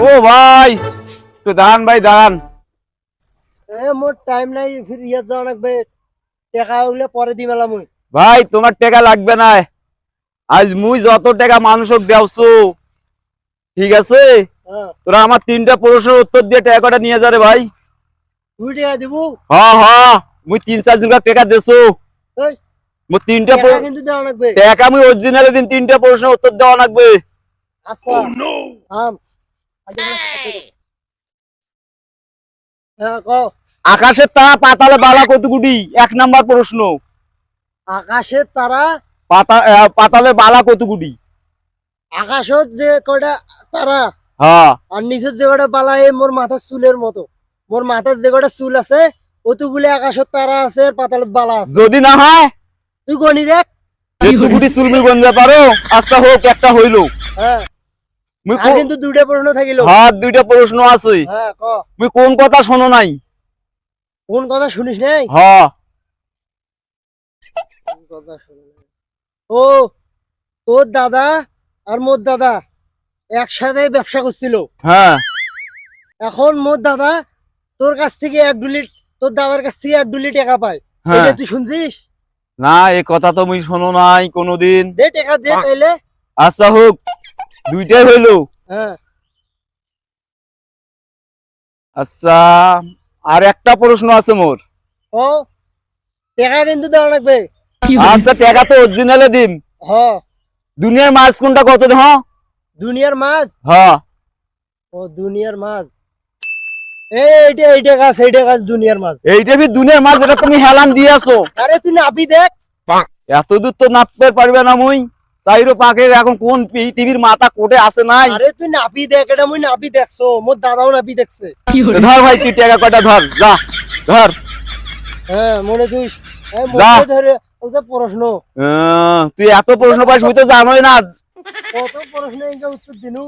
ও ভাই তো দাঁড়ান ভাই দাঁড়ান। মোর টাইম নাই, ফির ইয়াত যাওয়া লাগবে। টাকা ওগুলো পরে দিবেলাম মুই। ভাই তোমার টাকা লাগবে না, আজ মুই যত টাকা মানুষক দেওছো ঠিক আছে, হ্যাঁ, তোরা আমার 3টা প্রশ্নের উত্তর দিয়ে টাকাটা নিয়ে যা রে ভাই। 2 টাকা দিব। হ্যাঁ হ্যাঁ, মুই 3-4 জনকে টাকা দেছো। এই মুই 3টা টাকা কিন্তু দেওয়া লাগবে। টাকা মুই অরিজিনালি দিন 3টা প্রশ্নের উত্তর দেওয়া লাগবে। আচ্ছা হ্যাঁ ক। আকাশের তারা পাতালে বালা কতগুটি? 1 নাম্বার প্রশ্ন। আকাশের তারা, পাতালে বালা কতগুটি? আকাশত যে কয়টা তারা হ্যাঁ আর নিচের যে কয়টা বালা, এই মোর মাথার চুলের মতো। মোর মাথার যে কয়টা চুল আছে অতগুলি আকাশত তারা আছে আর পাতালত বালা আছে। যদি না হয় তুই গনি দেখ। কতগুটি চুলমি গঞ্জা পারো? আচ্ছা হোক, একটা হইলো। হ্যাঁ, মুই আর কিন্তু 2টা প্রশ্ন থাকিল। হ্যাঁ 2টা প্রশ্ন আছে। হ্যাঁ ক। মুই কোন কথা শোনো নাই? কোন কথা শুনিস নাই? হ্যাঁ কোন কথা শুনিস নাই? ও, তোর দাদা আর মোর দাদা একসাথে ব্যবসা করছিল। হ্যাঁ এখন মোর দাদা তোর কাছ থেকে 1 ডুলি, তোর দাদার কাছ থেকে 1 ডুলি টাকা পায়। হ্যাঁ। এটা তুই শুনছিস? না, এই কথা তো মুই শোনো নাই কোনোদিন। দে টাকা দে তাইলে। আচ্ছা হোক, 2টাই হইলো। হ্যাঁ, আচ্ছা আর একটা প্রশ্ন আছে মোর। ও টাকা কিন্তু দেওয়া লাগবে। আচ্ছা টাকা তো অরিজিনালে দিম। হ, দুনিয়ার মাছ কোনটা কত দে? হ্যাঁ দুনিয়ার মাছ। হ্যাঁ ও দুনিয়ার মাছ, এইটা গাছ, এইটা গাছ দুনিয়ার মাছ। এইটা বি দুনিয়ার মাছ, যেটা তুমি হেলান দিয়েছো। আরে তুই নাপি দেখ। এত দূর তো নাপতে পারবে না মুই। চাইরো পাকে এখন কোন পৃথিবীর মাথা কোটে আছে নাই। আরে তুই নাপি দেখ, এটা মুই নাপি দেখছো, মোর দাদাও নাপি দেখছে। ধর ভাই, তুই টাকা কয়টা ধর, যা ধর। হ্যাঁ মনে তুই যা। ধরে ওই প্রশ্ন, তুই এত প্রশ্ন পাস, মুই তো জানোই না। কত প্রশ্ন উত্তর দিনু।